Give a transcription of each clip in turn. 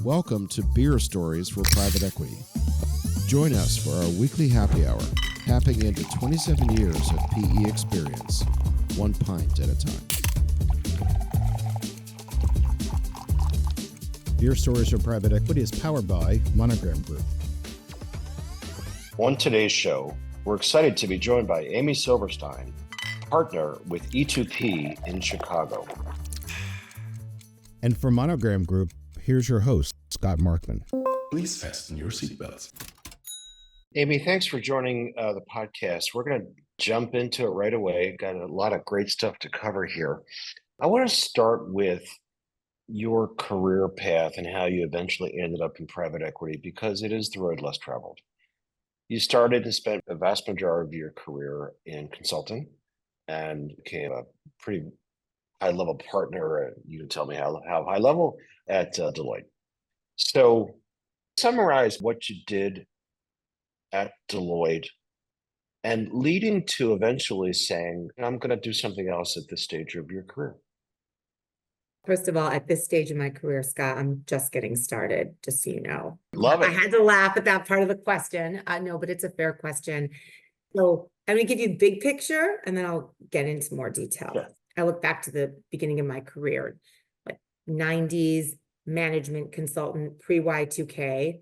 Welcome to Beer Stories for Private Equity. Join us for our weekly happy hour, tapping into 27 years of PE experience, one pint at a time. Beer Stories for Private Equity is powered by Monogram Group. On today's show, we're excited to be joined by Amy Silverstein, partner with E2P in Chicago. And for Monogram Group, here's your host, Scott Markman. Please fasten your seatbelts. Amy, thanks for joining the podcast. We're going to jump into it right away. Got a lot of great stuff to cover here. I want to start with your career path and how you eventually ended up in private equity, because it is the road less traveled. You started and spent a vast majority of your career in consulting and became a pretty high-level partner. You can tell me how high level at Deloitte. So summarize what you did at Deloitte and leading to eventually saying, I'm going to do something else at this stage of your career. First of all, at this stage of my career, Scott, I'm just getting started, just so you know. Love it. I had to laugh at that part of the question. I know, but it's a fair question. So I'm going to give you big picture, and then I'll get into more detail. Sure. I look back to the beginning of my career, like 90s management consultant, pre-Y2K,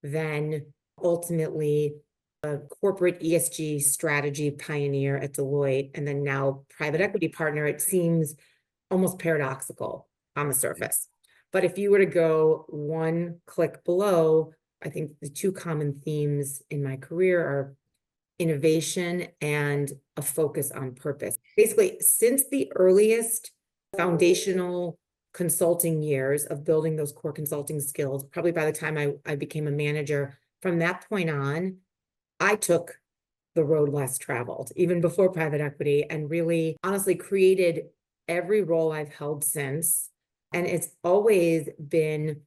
then ultimately a corporate ESG strategy pioneer at Deloitte, and then now private equity partner. It seems almost paradoxical on the surface. But if you were to go one click below, I think the two common themes in my career are innovation and a focus on purpose. Basically, since the earliest foundational consulting years of building those core consulting skills, probably by the time I became a manager, from that point on, I took the road less traveled, even before private equity, and really honestly created every role I've held since. And it's always been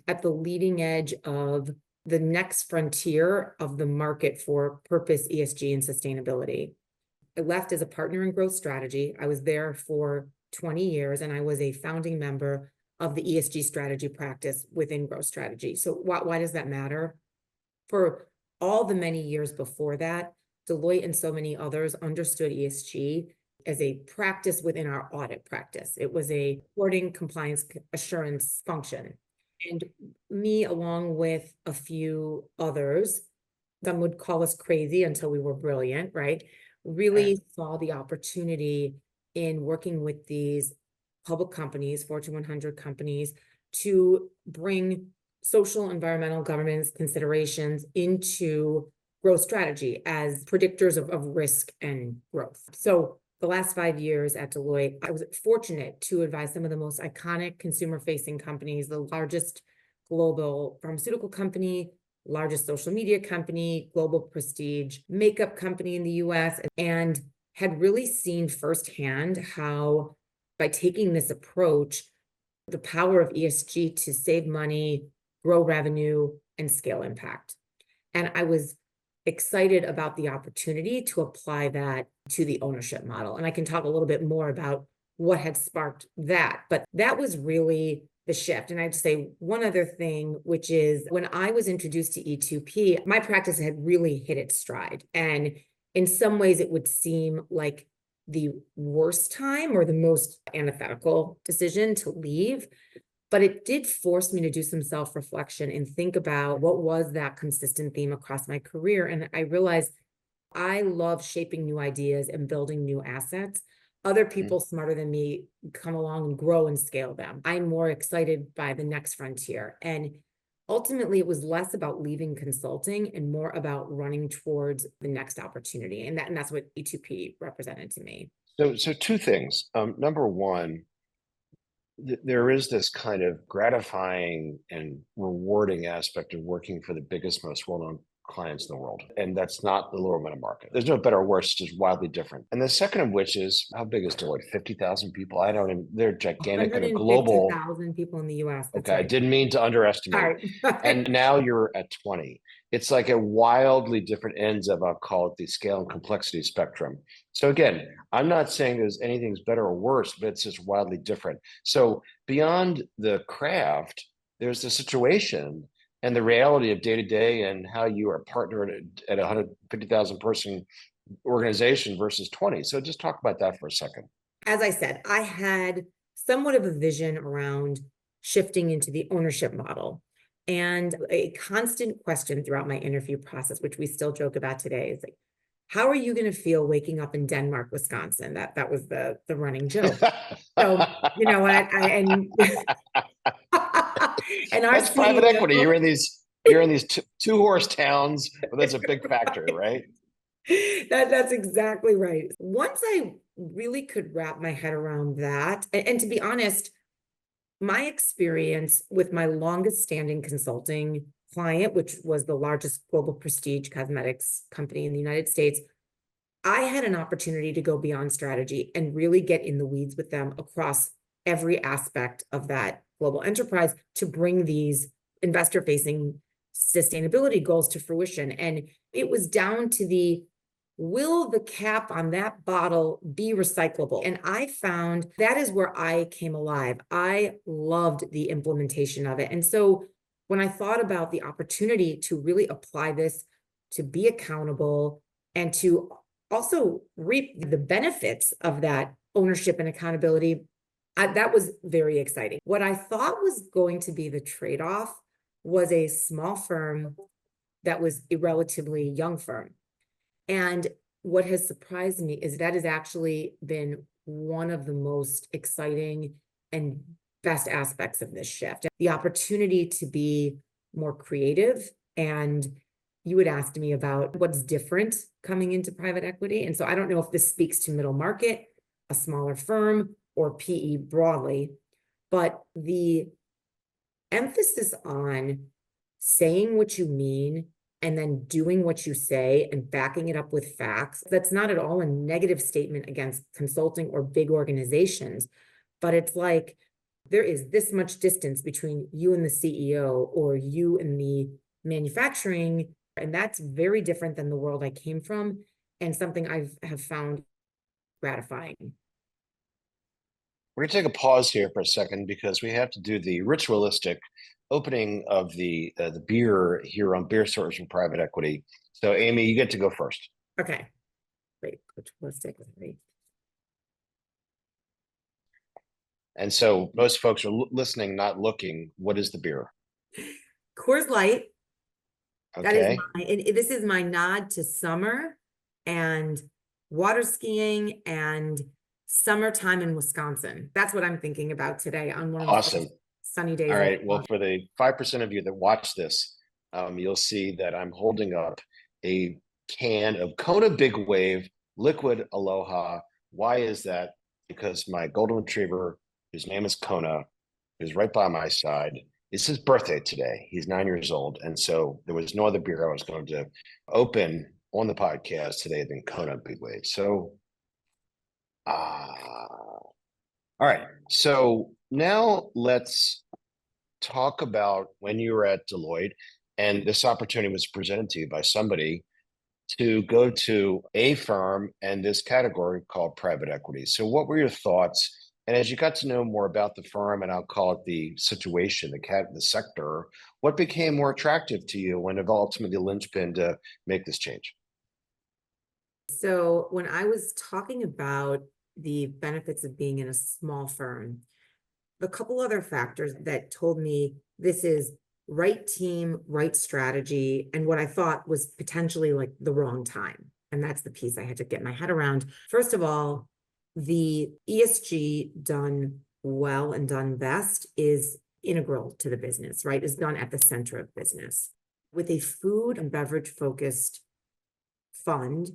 at the leading edge of the next frontier of the market for purpose, ESG, and sustainability. I left as a partner in growth strategy. I was there for 20 years, and I was a founding member of the ESG strategy practice within growth strategy. So why does that matter? For all the many years before that, Deloitte and so many others understood ESG as a practice within our audit practice. It was a reporting, compliance, assurance function. And me, along with a few others, some would call us crazy until we were brilliant, right? Really saw the opportunity in working with these public companies, Fortune 100 companies, to bring social, environmental, governance considerations into growth strategy as predictors of risk and growth. So the last 5 years at Deloitte, I was fortunate to advise some of the most iconic consumer-facing companies, the largest global pharmaceutical company, largest social media company, global prestige makeup company in the US, and had really seen firsthand how, by taking this approach, the power of ESG to save money, grow revenue, and scale impact. And I was excited about the opportunity to apply that to the ownership model. And I can talk a little bit more about what had sparked that, but that was really the shift. And I'd say one other thing, which is when I was introduced to E2P, my practice had really hit its stride. And in some ways it would seem like the worst time or the most antithetical decision to leave. But it did force me to do some self-reflection and think about what was that consistent theme across my career. And I realized I love shaping new ideas and building new assets. Other people smarter than me come along and grow and scale them. I'm more excited by the next frontier. And ultimately, it was less about leaving consulting and more about running towards the next opportunity. And that's what E2P represented to me. So two things. Number one, there is this kind of gratifying and rewarding aspect of working for the biggest, most well-known clients in the world. And that's not the lower middle market. There's no better or worse, it's just wildly different. And the second of which is, how big is Deloitte? 50,000 people? I don't even, they're gigantic and a global. 150,000 people in the US. Okay, right. I didn't mean to underestimate. Right. And now you're at 20. It's like a wildly different ends of, I'll call it the scale and complexity spectrum. So again, I'm not saying there's anything's better or worse, but it's just wildly different. So beyond the craft, there's the situation and the reality of day to day and how you are partnered at a 150,000 person organization versus 20. So just talk about that for a second. As I said, I had somewhat of a vision around shifting into the ownership model. And a constant question throughout my interview process, which we still joke about today, is like, how are you going to feel waking up in Denmark, Wisconsin? That was the running joke. So, you know what? And our That's private CEO, equity. You're in these two horse towns, but that's a big factor, right? That's exactly right. Once I really could wrap my head around that, and to be honest, my experience with my longest standing consulting client, which was the largest global prestige cosmetics company in the United States, I had an opportunity to go beyond strategy and really get in the weeds with them across every aspect of that global enterprise to bring these investor facing sustainability goals to fruition. And it was down to will the cap on that bottle be recyclable? And I found that is where I came alive. I loved the implementation of it. And so when I thought about the opportunity to really apply this, to be accountable, and to also reap the benefits of that ownership and accountability, that was very exciting. What I thought was going to be the trade-off was a small firm that was a relatively young firm. And what has surprised me is that has actually been one of the most exciting and best aspects of this shift. The opportunity to be more creative. And you had asked me about what's different coming into private equity. And so I don't know if this speaks to middle market, a smaller firm, or PE broadly, but the emphasis on saying what you mean and then doing what you say and backing it up with facts, that's not at all a negative statement against consulting or big organizations, but it's like there is this much distance between you and the CEO or you and the manufacturing, and that's very different than the world I came from and something I have found gratifying. We're going to take a pause here for a second because we have to do the ritualistic opening of the beer here on Beer Stories from Private Equity. So, Amy, you get to go first. Okay, great. Ritualistic. And so, most folks are listening, not looking. What is the beer? Coors Light. Okay. That is this is my nod to summer and water skiing and summertime in Wisconsin. That's what I'm thinking about today on one of the sunny days. All right. Well, for the 5% of you that watch this, you'll see that I'm holding up a can of Kona Big Wave Liquid Aloha. Why is that? Because my golden retriever, whose name is Kona, is right by my side. It's his birthday today. He's 9 years old. And so there was no other beer I was going to open on the podcast today than Kona Big Wave. So, all right. So now let's talk about when you were at Deloitte and this opportunity was presented to you by somebody to go to a firm and this category called private equity. So what were your thoughts? And as you got to know more about the firm, and I'll call it the situation, the sector, what became more attractive to you when it ultimately linchpin to make this change? So when I was talking about the benefits of being in a small firm, a couple other factors that told me this is right team, right strategy, and what I thought was potentially like the wrong time. And that's the piece I had to get my head around. First of all, the ESG done well and done best is integral to the business, right? Is done at the center of business. With a food and beverage focused fund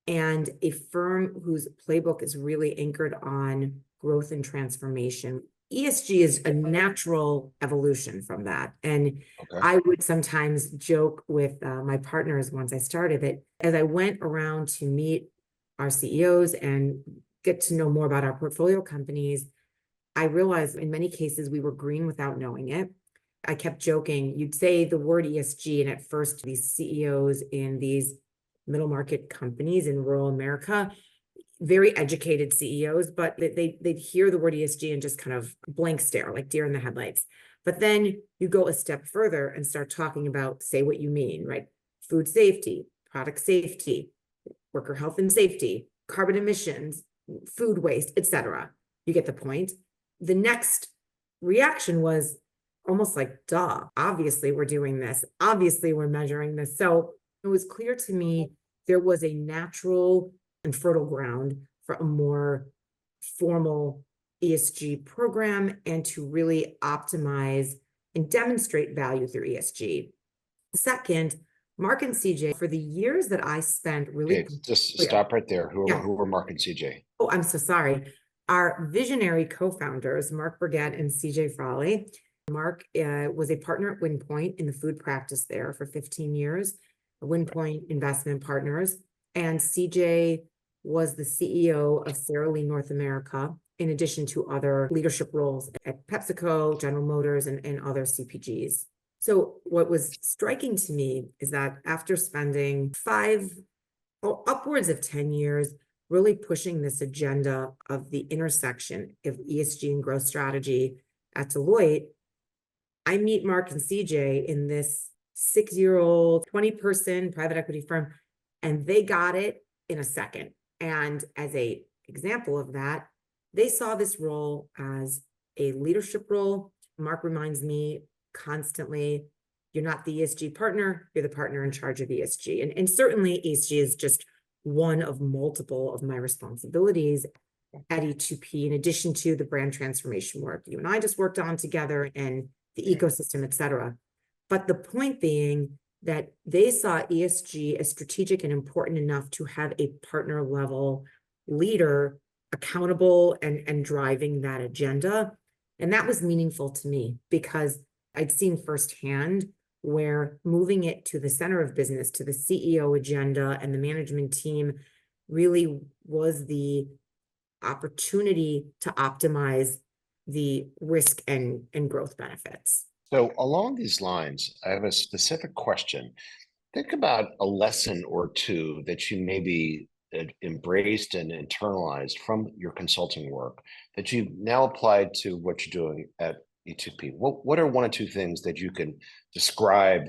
and a firm whose playbook is really anchored on growth and transformation, ESG is a natural evolution from that. And I would sometimes joke with my partners once I started that as I went around to meet our CEOs and get to know more about our portfolio companies, I realized in many cases we were green without knowing it. I kept joking, you'd say the word ESG, and at first these CEOs in these middle market companies in rural America, very educated CEOs, but they'd hear the word ESG and just kind of blank stare, like deer in the headlights. But then you go a step further and start talking about, say what you mean, right? Food safety, product safety, worker health and safety, carbon emissions, food waste, etc. You get the point. The next reaction was almost like, duh, obviously we're doing this. Obviously we're measuring this. So it was clear to me there was a natural and fertile ground for a more formal ESG program and to really optimize and demonstrate value through ESG. Second, Mark and CJ, for the years that I spent really. Okay, just clear. stop right there. Yeah. Who are Mark and CJ? Oh, I'm so sorry. Our visionary co-founders, Mark Burgett and CJ Frawley. Mark was a partner at WindPoint in the food practice there for 15 years, WindPoint Investment Partners. And CJ was the CEO of Sara Lee North America, in addition to other leadership roles at PepsiCo, General Motors, and other CPGs. So what was striking to me is that after spending 5 or upwards of 10 years really pushing this agenda of the intersection of ESG and growth strategy at Deloitte, I meet Mark and CJ in this 6-year-old, 20-person private equity firm, and they got it in a second. And as an example of that, they saw this role as a leadership role. Mark reminds me constantly, you're not the ESG partner, you're the partner in charge of ESG. And certainly ESG is just one of multiple of my responsibilities at E2P, in addition to the brand transformation work you and I just worked on together and the ecosystem, et cetera. But the point being that they saw ESG as strategic and important enough to have a partner level leader accountable and driving that agenda. And that was meaningful to me because I'd seen firsthand where moving it to the center of business, to the CEO agenda and the management team really was the opportunity to optimize the risk and growth benefits. So along these lines, I have a specific question. Think about a lesson or two that you maybe embraced and internalized from your consulting work that you've now applied to what you're doing at E2P. What are 1 or 2 things that you can describe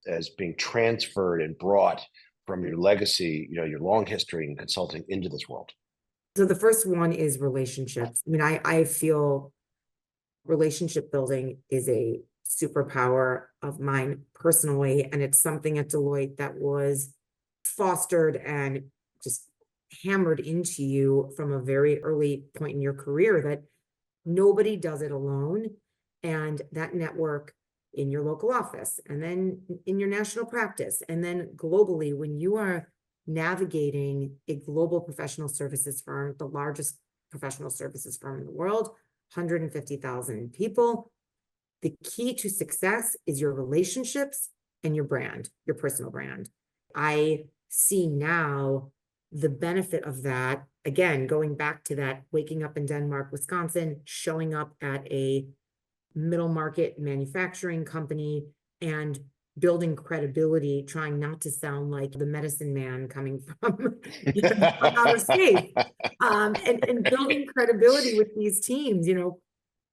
as being transferred and brought from your legacy, your long history in consulting into this world? So the first one is relationships. I mean, I feel relationship building is a superpower of mine personally, and it's something at Deloitte that was fostered and just hammered into you from a very early point in your career that nobody does it alone. And that network in your local office, and then in your national practice, and then globally, when you are navigating a global professional services firm, the largest professional services firm in the world, 150,000 people, the key to success is your relationships and your brand, your personal brand. I see now the benefit of that, again, going back to that waking up in Denmark, Wisconsin, showing up at a middle market manufacturing company and building credibility, trying not to sound like the medicine man coming from, from outer space, and building credibility with these teams,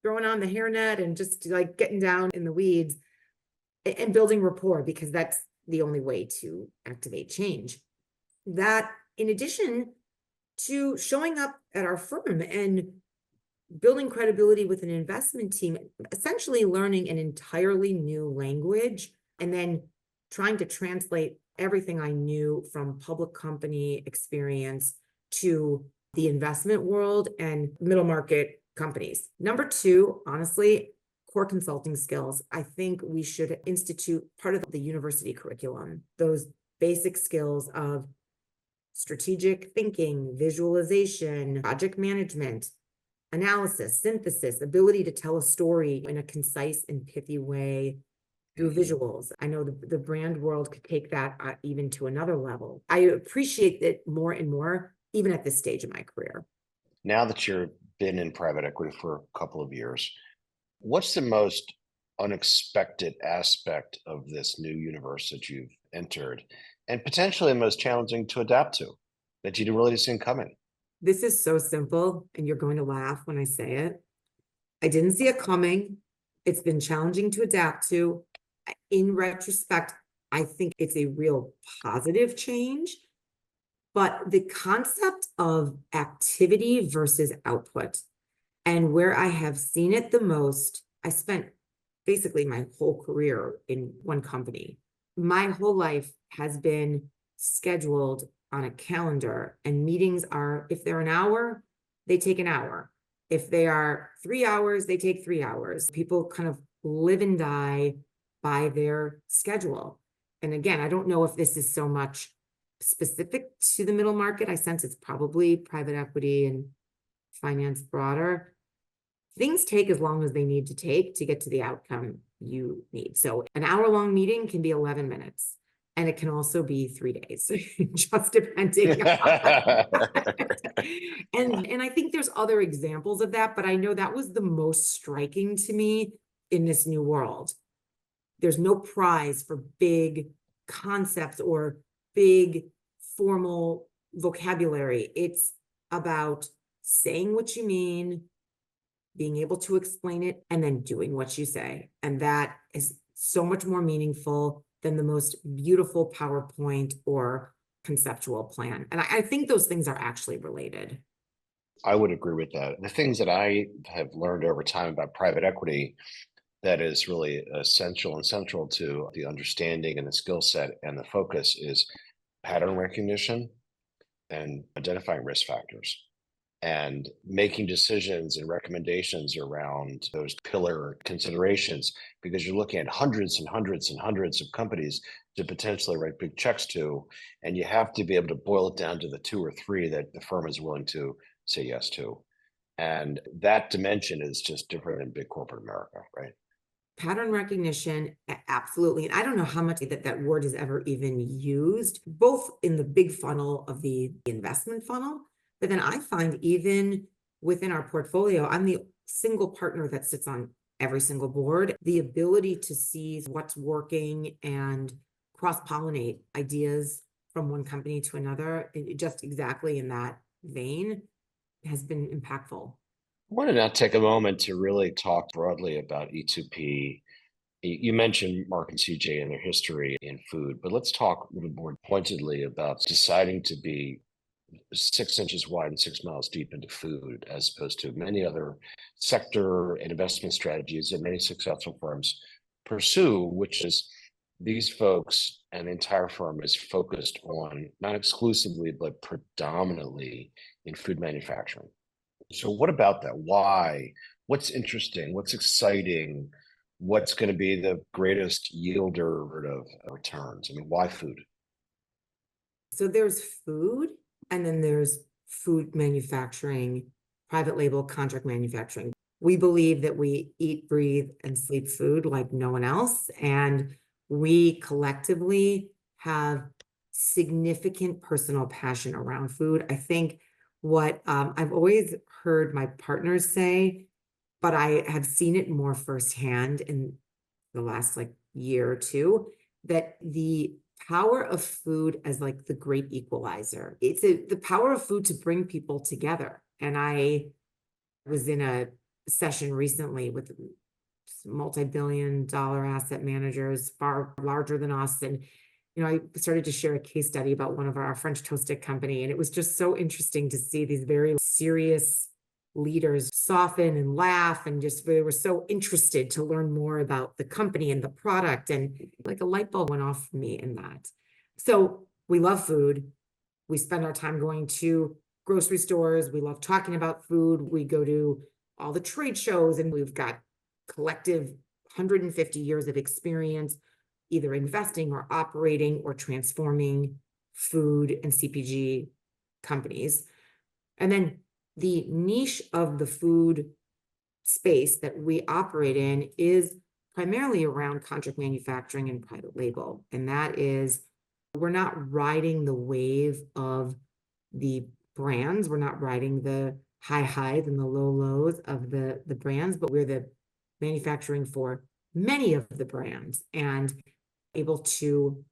throwing on the hairnet and just like getting down in the weeds and building rapport, because that's the only way to activate change. That, in addition to showing up at our firm and building credibility with an investment team, essentially learning an entirely new language, and then trying to translate everything I knew from public company experience to the investment world and middle market companies. Number 2, honestly, core consulting skills. I think we should institute part of the university curriculum, those basic skills of strategic thinking, visualization, project management, analysis, synthesis, ability to tell a story in a concise and pithy way through visuals. I know the brand world could take that even to another level. I appreciate it more and more, even at this stage of my career. Now that you've been in private equity for a couple of years, what's the most unexpected aspect of this new universe that you've entered, and potentially the most challenging to adapt to, that you really didn't see coming? This is so simple, and you're going to laugh when I say it. I didn't see it coming, It's been challenging to adapt to. In retrospect, I think it's a real positive change. But the concept of activity versus output, and where I have seen it the most, I spent basically my whole career in one company. My whole life has been scheduled on a calendar, and meetings are, if they're an hour, they take an hour. If they are 3 hours, they take 3 hours. People kind of live and die by their schedule. And again, I don't know if this is so much specific to the middle market. I sense it's probably private equity and finance broader. Things take as long as they need to take to get to the outcome you need. So an hour-long meeting can be 11 minutes, and it can also be 3 days, just depending on and I think there's other examples of that, but I know that was the most striking to me in this new world. There's no prize for big concepts or big formal vocabulary. It's about saying what you mean, being able to explain it, and then doing what you say. And that is so much more meaningful than the most beautiful PowerPoint or conceptual plan. And I think those things are actually related. I would agree with that. The things that I have learned over time about private equity that is really essential and central to the understanding and the skill set and the focus is pattern recognition and identifying risk factors and making decisions and recommendations around those pillar considerations, because you're looking at hundreds and hundreds and hundreds of companies to potentially write big checks to, and you have to be able to boil it down to the 2 or 3 that the firm is willing to say yes to. And that dimension is just different in big corporate America, right? Pattern recognition, absolutely. And I don't know how much that word is ever even used, both in the big funnel of the investment funnel, but then I find even within our portfolio, I'm the single partner that sits on every single board. The ability to see what's working and cross-pollinate ideas from one company to another, just exactly in that vein, has been impactful. I want to now take a moment to really talk broadly about E2P. You mentioned Mark and CJ and their history in food, but let's talk a little more pointedly about deciding to be 6 inches wide and 6 miles deep into food, as opposed to many other sector and investment strategies that many successful firms pursue, which is these folks and the entire firm is focused on, not exclusively, but predominantly in food manufacturing. So what about that? Why? What's interesting? What's exciting? What's going to be the greatest yielder of returns? I mean, why food? So there's food, and then there's food manufacturing, private label, contract manufacturing. We believe that we eat, breathe, and sleep food like no one else. And we collectively have significant personal passion around food. I think what I've always heard my partners say, but I have seen it more firsthand in the last year or two, that the power of food as the great equalizer. It's the power of food to bring people together. And I was in a session recently with multi-billion-dollar asset managers, far larger than us. And I started to share a case study about one of our French toast stick company. And it was just so interesting to see these very serious leaders soften and laugh, and just they were so interested to learn more about the company and the product. And a light bulb went off for me in that. So we love food. We spend our time going to grocery stores. We love talking about food. We go to all the trade shows, and we've got collective 150 years of experience either investing or operating or transforming food and CPG companies. And then the niche of the food space that we operate in is primarily around contract manufacturing and private label. And that is, we're not riding the wave of the brands. We're not riding the high highs and the low lows of the brands, but we're the manufacturing for many of the brands and able to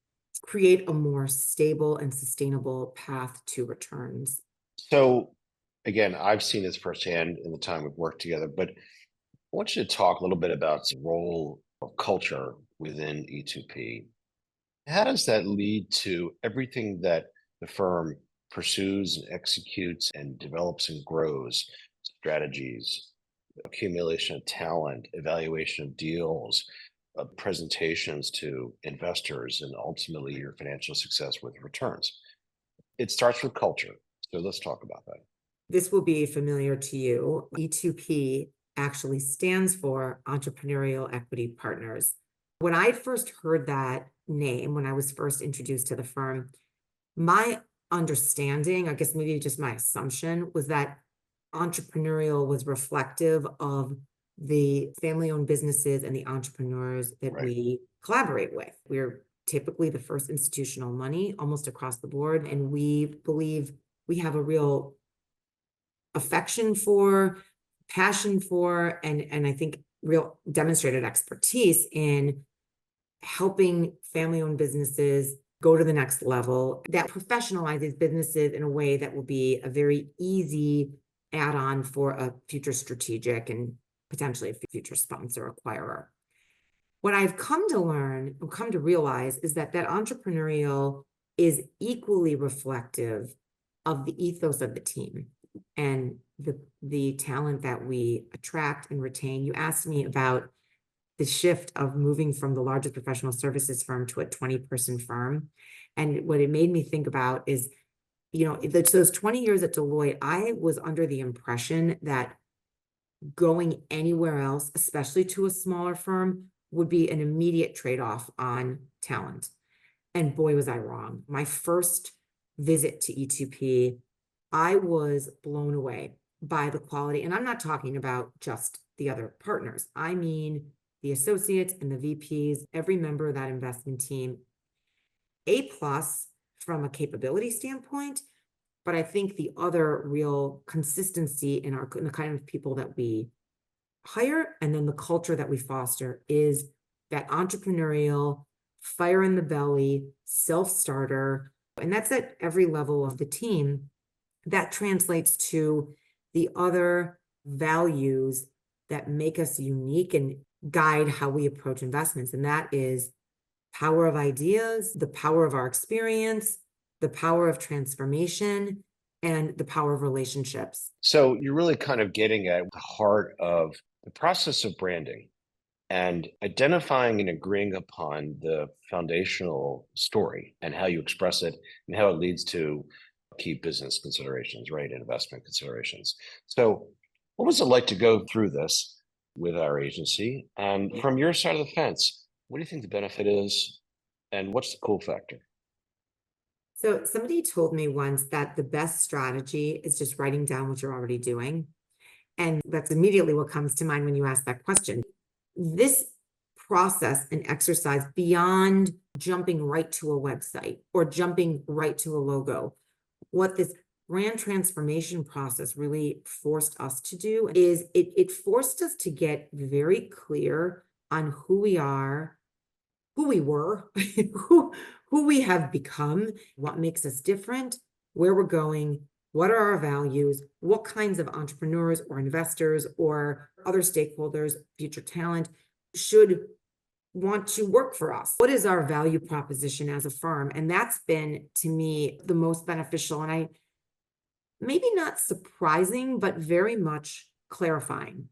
create a more stable and sustainable path to returns. So again, I've seen this firsthand in the time we've worked together, but want you to talk a little bit about the role of culture within E2P. How does that lead to everything that the firm pursues and executes and develops and grows? Strategies, accumulation of talent, evaluation of deals, presentations to investors, and ultimately your financial success with returns. It starts with culture. So let's talk about that. This will be familiar to you. E2P actually stands for Entrepreneurial Equity Partners. When I first heard that name, when I was first introduced to the firm, my understanding, I guess maybe just my assumption, was that entrepreneurial was reflective of the family-owned businesses and the entrepreneurs that Right. we collaborate with. We're typically the first institutional money almost across the board, and we believe we have a real affection for, passion for, and I think real demonstrated expertise in helping family-owned businesses go to the next level, that professionalizes businesses in a way that will be a very easy add-on for a future strategic and potentially a future sponsor acquirer. What I've come to learn, or come to realize, is that entrepreneurial is equally reflective of the ethos of the team and the talent that we attract and retain. You asked me about the shift of moving from the largest professional services firm to a 20-person firm. And what it made me think about is, those 20 years at Deloitte, I was under the impression that going anywhere else, especially to a smaller firm, would be an immediate trade-off on talent. And boy, was I wrong. My first visit to E2P, I was blown away by the quality. And I'm not talking about just the other partners. I mean, the associates and the VPs, every member of that investment team, A+ from a capability standpoint. But I think the other real consistency in the kind of people that we hire and then the culture that we foster is that entrepreneurial, fire in the belly, self-starter. And that's at every level of the team. That translates to the other values that make us unique and guide how we approach investments. And that is power of ideas, the power of our experience, the power of transformation, and the power of relationships. So you're really kind of getting at the heart of the process of branding and identifying and agreeing upon the foundational story and how you express it and how it leads to key business considerations, right? Investment considerations. So what was it like to go through this with our agency? And from your side of the fence, what do you think the benefit is? And what's the cool factor? So somebody told me once that the best strategy is just writing down what you're already doing. And that's immediately what comes to mind when you ask that question. This process and exercise, beyond jumping right to a website or jumping right to a logo, what this brand transformation process really forced us to do is it forced us to get very clear on who we are, who we were, who we have become, what makes us different, where we're going, what are our values, what kinds of entrepreneurs or investors or other stakeholders, future talent should want to work for us. What is our value proposition as a firm? And that's been, to me, the most beneficial. And maybe not surprising, but very much clarifying.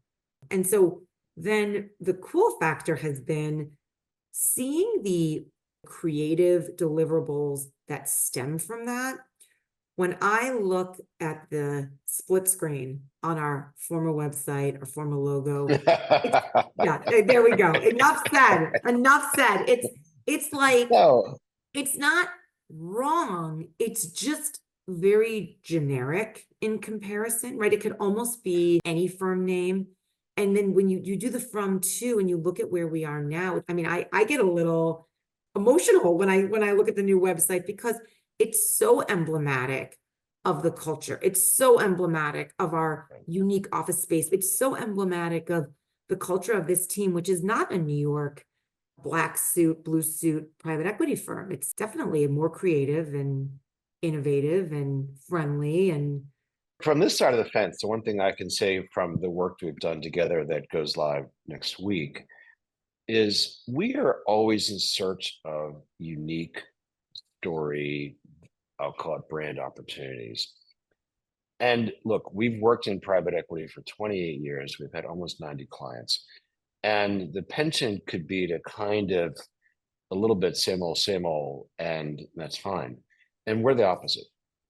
And so then the cool factor has been seeing the creative deliverables that stem from that. When I look at the split screen on our former website or former logo, yeah, there we go. Enough said. It's like, No. it's not wrong. It's just very generic in comparison, right? It could almost be any firm name. And then when you do the from to and you look at where we are now, I mean, I get a little emotional when I look at the new website because it's so emblematic of the culture. It's so emblematic of our unique office space. It's so emblematic of the culture of this team, which is not a New York black suit, blue suit private equity firm. It's definitely more creative and innovative and friendly and From this side of the fence, the one thing I can say from the work we've done together that goes live next week is we are always in search of unique story, I'll call it brand opportunities. And look, we've worked in private equity for 28 years. We've had almost 90 clients. And the penchant could be to kind of a little bit same old, and that's fine. And we're the opposite.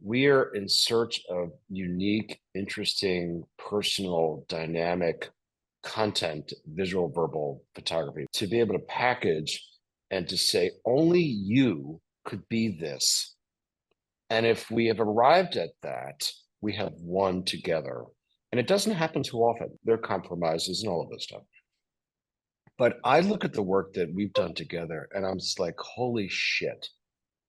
We are in search of unique, interesting, personal, dynamic content, visual, verbal photography to be able to package and to say, only you could be this. And if we have arrived at that, we have won together. And it doesn't happen too often. There are compromises and all of this stuff. But I look at the work that we've done together and I'm just like, holy shit,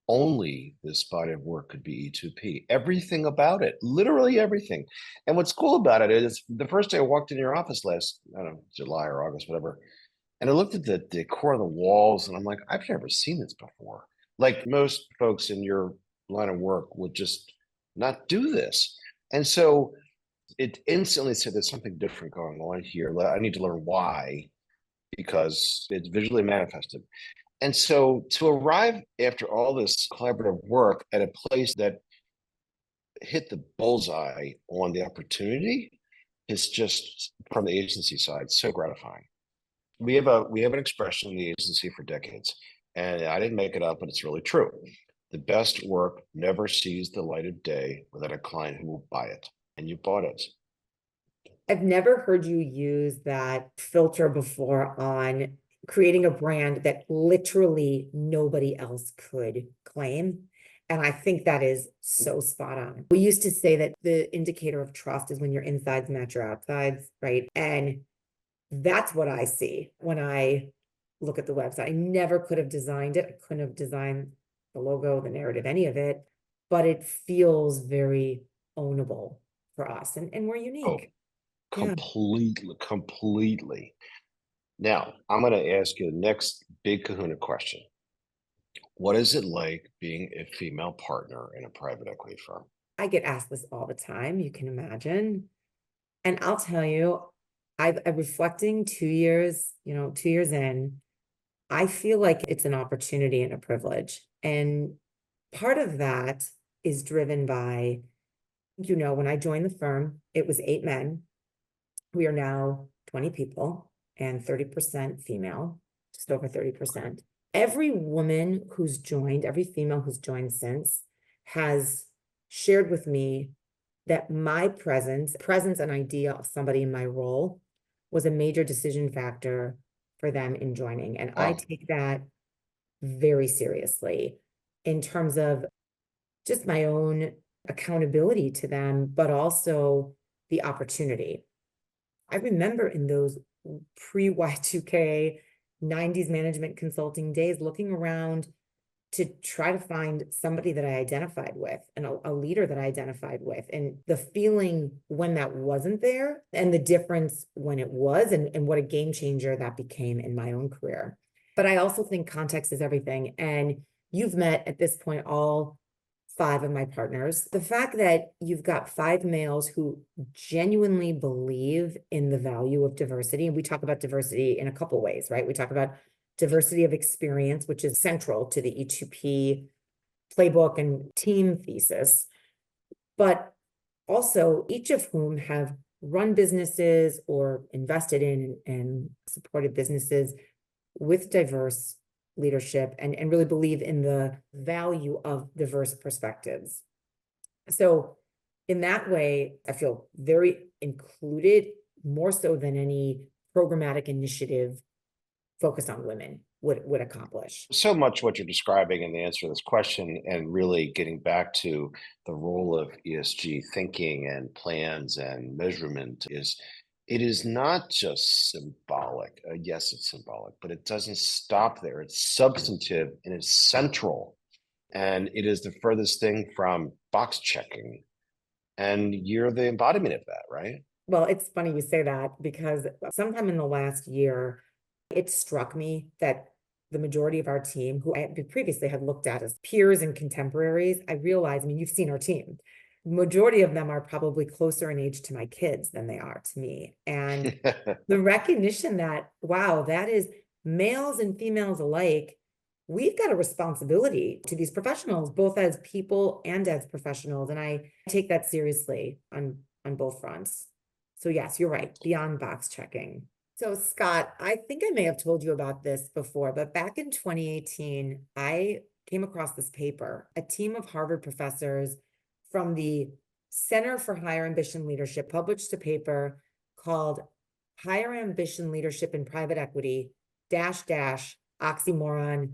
only this body of work could be E2P. Everything about it, literally everything. And what's cool about it is the first day I walked in your office last, I don't know, July or August, whatever, and I looked at the decor of the walls and I'm like, I've never seen this before. Like most folks in your line of work would just not do this. And so it instantly said there's something different going on here. I need to learn why, because it's visually manifested. And so to arrive after all this collaborative work at a place that hit the bullseye on the opportunity is just, from the agency side, so gratifying. We have an expression in the agency for decades, and I didn't make it up, but it's really true. The best work never sees the light of day without a client who will buy it, and you bought it. I've never heard you use that filter before on creating a brand that literally nobody else could claim. And I think that is so spot on. We used to say that the indicator of trust is when your insides match your outsides, right? And that's what I see when I look at the website. I never could have designed it. I couldn't have designed the logo, the narrative, any of it, but it feels very ownable for us. And we're unique. Oh, completely. Now, I'm going to ask you the next big kahuna question. What is it like being a female partner in a private equity firm? I get asked this all the time, you can imagine. And I'll tell you, I'm reflecting 2 years in, I feel like it's an opportunity and a privilege. And part of that is driven by, when I joined the firm, it was 8 men. We are now 20 people and 30% female, just over 30%. Every woman who's joined, every female who's joined since has shared with me that my presence and idea of somebody in my role was a major decision factor for them in joining. And I take that very seriously in terms of just my own accountability to them, but also the opportunity. I remember in those pre-Y2K 90s management consulting days, looking around to try to find somebody that I identified with and a leader that I identified with, and the feeling when that wasn't there and the difference when it was, and what a game changer that became in my own career. But I also think context is everything. And you've met at this point all 5 of my partners. The fact that you've got 5 males who genuinely believe in the value of diversity, and we talk about diversity in a couple ways, right? We talk about diversity of experience, which is central to the E2P playbook and team thesis, but also each of whom have run businesses or invested in and supported businesses with diverse leadership and really believe in the value of diverse perspectives. So in that way, I feel very included, more so than any programmatic initiative focused on women would accomplish. So much what you're describing in the answer to this question, and really getting back to the role of ESG thinking and plans and measurement, is it is not just symbolic. Yes, it's symbolic, but it doesn't stop there. It's substantive and it's central. And it is the furthest thing from box checking. And you're the embodiment of that, right? Well, it's funny you say that, because sometime in the last year, it struck me that the majority of our team, who I previously had looked at as peers and contemporaries, I realized, you've seen our team. majority of them are probably closer in age to my kids than they are to me. And the recognition that, wow, that is males and females alike, we've got a responsibility to these professionals, both as people and as professionals. And I take that seriously on both fronts. So yes, you're right, beyond box checking. So Scott, I think I may have told you about this before, but back in 2018, I came across this paper. A team of Harvard professors from the Center for Higher Ambition Leadership published a paper called Higher Ambition Leadership in Private Equity, oxymoron, ?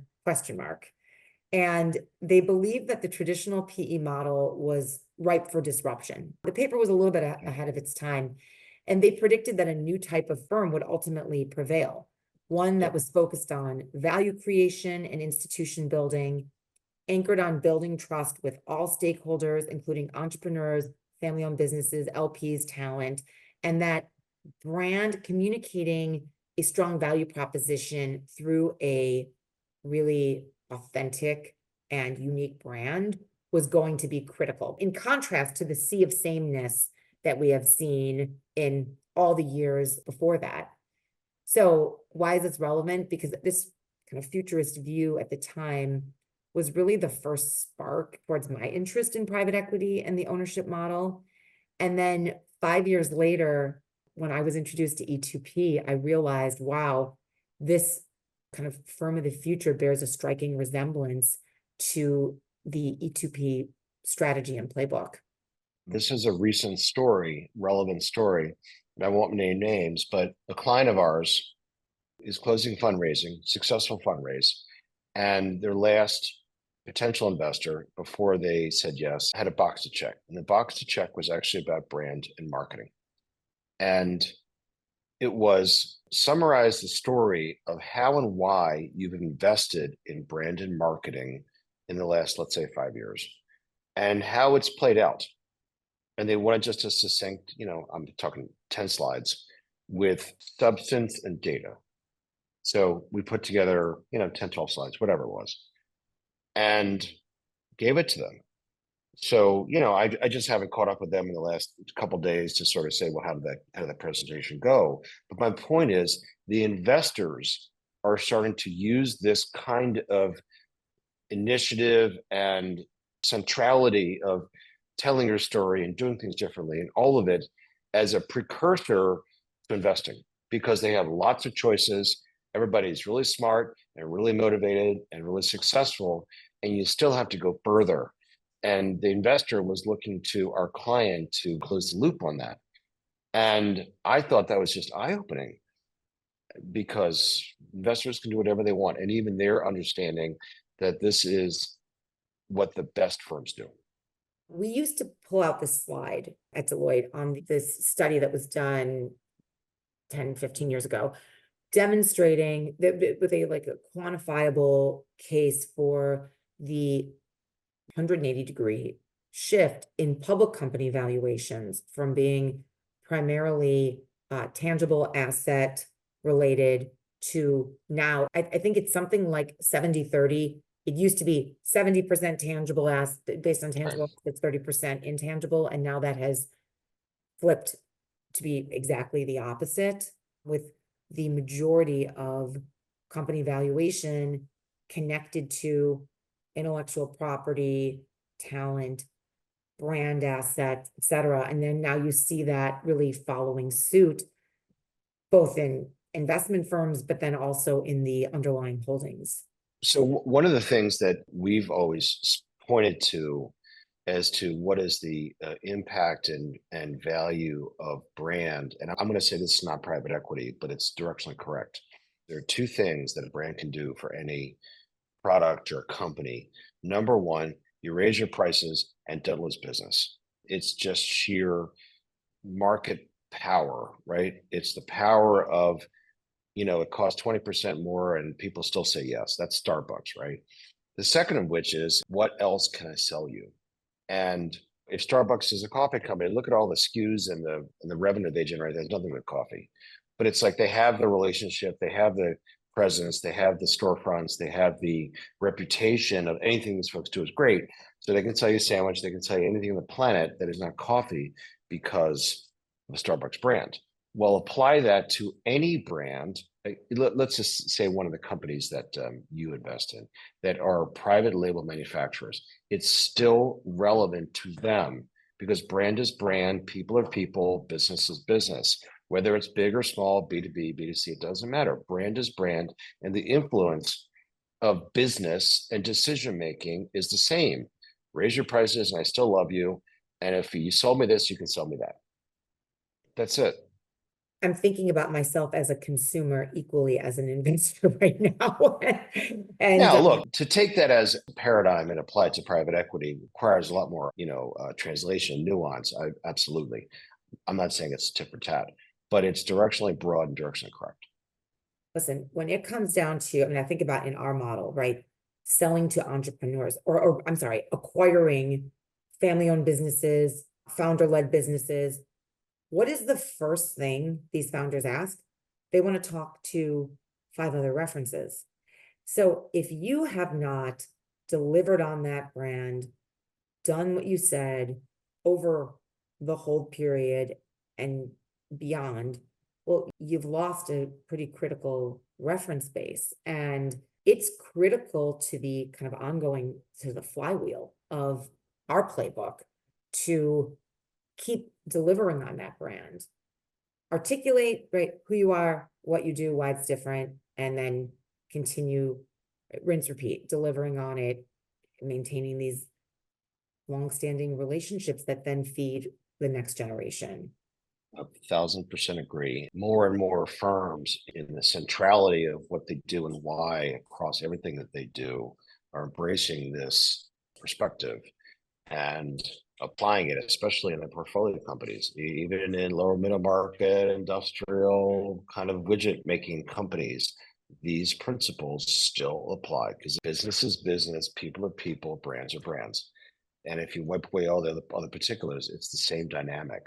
And they believed that the traditional PE model was ripe for disruption. The paper was a little bit ahead of its time, and they predicted that a new type of firm would ultimately prevail, one that was focused on value creation and institution building, anchored on building trust with all stakeholders, including entrepreneurs, family-owned businesses, LPs, talent, and that brand communicating a strong value proposition through a really authentic and unique brand was going to be critical, in contrast to the sea of sameness that we have seen in all the years before that. So why is this relevant? Because this kind of futurist view at the time was really the first spark towards my interest in private equity and the ownership model. And then 5 years later, when I was introduced to E2P, I realized, wow, this kind of firm of the future bears a striking resemblance to the E2P strategy and playbook. This is a recent story, relevant story, and I won't name names, but a client of ours is closing fundraising, successful fundraise, and their last potential investor, before they said yes, had a box to check. And the box to check was actually about brand and marketing. And it was summarize the story of how and why you've invested in brand and marketing in the last, let's say, 5 years, and how it's played out. And they wanted just a succinct, I'm talking 10 slides with substance and data. So we put together, 10, 12 slides, whatever it was, and gave it to them. So, I just haven't caught up with them in the last couple of days to sort of say, well, how did that presentation go? But my point is, the investors are starting to use this kind of initiative and centrality of telling your story and doing things differently, and all of it as a precursor to investing, because they have lots of choices. Everybody's really smart and really motivated and really successful, and you still have to go further. And the investor was looking to our client to close the loop on that. And I thought that was just eye-opening, because investors can do whatever they want. And even they're understanding that this is what the best firms do. We used to pull out this slide at Deloitte on this study that was done 10, 15 years ago, demonstrating that with a quantifiable case for the 180-degree shift in public company valuations from being primarily tangible asset related to now, I think it's something like 70-30. It used to be 70% tangible asset based on tangible assets, 30% intangible, and now that has flipped to be exactly the opposite, with the majority of company valuation connected to intellectual property, talent, brand assets, et cetera. And then now you see that really following suit, both in investment firms, but then also in the underlying holdings. So one of the things that we've always pointed to as to what is the impact and value of brand, and I'm going to say this is not private equity, but it's directionally correct. There are two things that a brand can do for any product or company. Number one, you raise your prices and don't lose business. It's just sheer market power, right? It's the power of, it costs 20% more and people still say yes. That's Starbucks, right? The second of which is, what else can I sell you? And if Starbucks is a coffee company, look at all the SKUs and the revenue they generate. There's nothing but coffee. But it's like they have the relationship, they have the presence, they have the storefronts, they have the reputation of anything these folks do is great. So they can sell you a sandwich, they can sell you anything on the planet that is not coffee because of the Starbucks brand. Well, apply that to any brand. Let's just say one of the companies that you invest in that are private label manufacturers. It's still relevant to them because brand is brand, people are people, business is business. Whether it's big or small, B2B, B2C, it doesn't matter. Brand is brand, and the influence of business and decision-making is the same. Raise your prices and I still love you. And if you sold me this, you can sell me that. That's it. I'm thinking about myself as a consumer equally as an investor right now. And Now, look, to take that as a paradigm and apply it to private equity requires a lot more, translation, nuance. Absolutely. I'm not saying it's tit for tat, but it's directionally broad and directionally correct. listen, when it comes down to, I mean, I think about in our model, right? Selling to entrepreneurs or I'm sorry, acquiring family-owned businesses, founder-led businesses. What is the first thing these founders ask? They want to talk to 5 other references. So if you have not delivered on that brand, done what you said over the hold period and beyond, well, you've lost a pretty critical reference base. And it's critical to the kind of ongoing, to the flywheel of our playbook to keep delivering on that brand. Articulate, right, who you are, what you do, why it's different, and then continue, rinse, repeat, delivering on it, maintaining these long-standing relationships that then feed the next generation. 1,000% agree. More and more firms in the centrality of what they do and why across everything that they do are embracing this perspective and applying it, especially in their portfolio companies, even in lower middle market, industrial kind of widget making companies. These principles still apply because business is business, people are people, brands are brands. And if you wipe away all the other particulars, it's the same dynamic.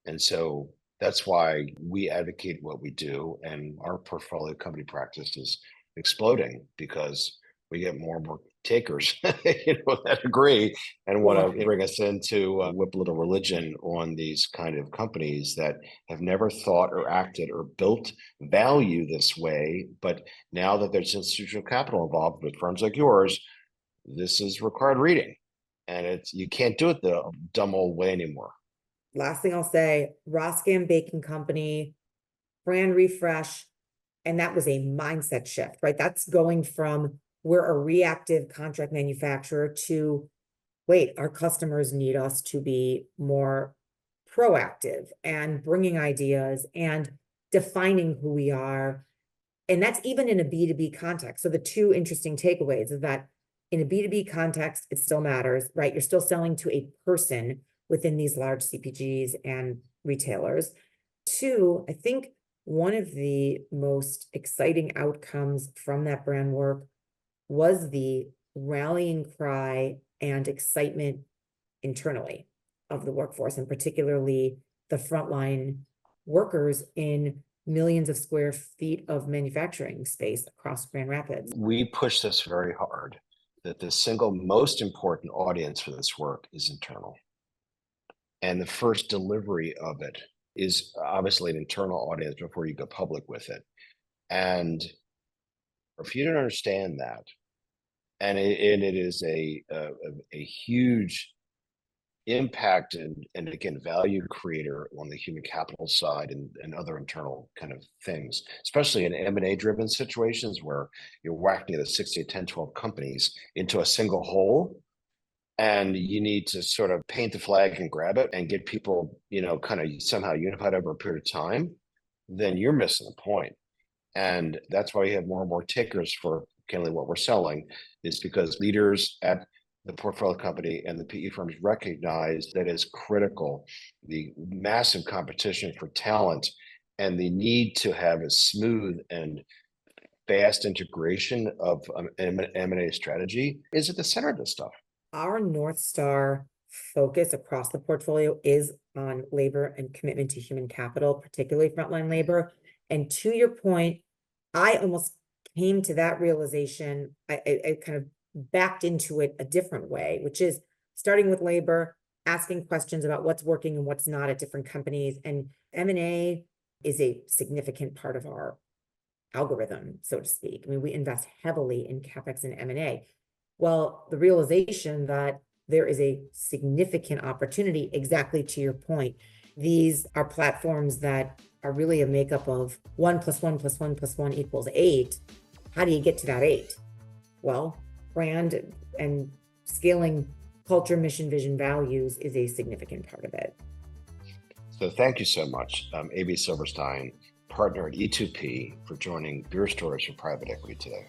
And so that's why we advocate what we do. And our portfolio company practice is exploding because we get more and more takers that agree and want to bring us in to whip a little religion on these kind of companies that have never thought or acted or built value this way. But now that there's institutional capital involved with firms like yours, this is required reading. And you can't do it the dumb old way anymore. Last thing I'll say, Roscam Baking Company, brand refresh, and that was a mindset shift, right? That's going from we're a reactive contract manufacturer to, wait, our customers need us to be more proactive and bringing ideas and defining who we are. And that's even in a B2B context. So the 2 interesting takeaways is that in a B2B context, it still matters, right? You're still selling to a person within these large CPGs and retailers. 2, I think one of the most exciting outcomes from that brand work was the rallying cry and excitement internally of the workforce, and particularly the frontline workers in millions of square feet of manufacturing space across Grand Rapids. We push this very hard that the single most important audience for this work is internal. And the first delivery of it is obviously an internal audience before you go public with it. And if you don't understand that, and it is a huge impact and again, value creator on the human capital side and other internal kind of things, especially in M&A driven situations where you're whacking the 60, 10, 12 companies into a single hole. And you need to sort of paint the flag and grab it and get people, kind of somehow unified over a period of time, then you're missing the point. And that's why we have more and more takers for candidly what we're selling is because leaders at the portfolio company and the PE firms recognize that it's critical, the massive competition for talent and the need to have a smooth and fast integration of an M&A strategy is at the center of this stuff. Our North Star focus across the portfolio is on labor and commitment to human capital, particularly frontline labor. And to your point, I almost came to that realization, I kind of backed into it a different way, which is starting with labor, asking questions about what's working and what's not at different companies. And M&A is a significant part of our algorithm, so to speak. I mean, we invest heavily in CapEx and M&A. Well, the realization that there is a significant opportunity, exactly to your point. These are platforms that are really a makeup of 1 + 1 + 1 + 1 = 8. How do you get to that 8? Well, brand and scaling culture, mission, vision, values is a significant part of it. So thank you so much, Amy Silverstein, partner at E2P, for joining Beer Stories for Private Equity today.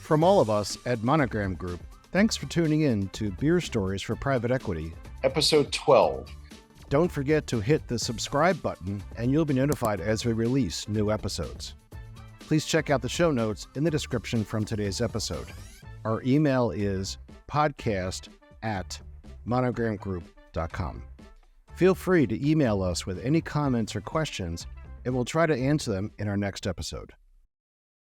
From all of us at Monogram Group, thanks for tuning in to Beer Stories for Private Equity. Episode 12. Don't forget to hit the subscribe button and you'll be notified as we release new episodes. Please check out the show notes in the description from today's episode. Our email is podcast@monogramgroup.com. Feel free to email us with any comments or questions, and we'll try to answer them in our next episode.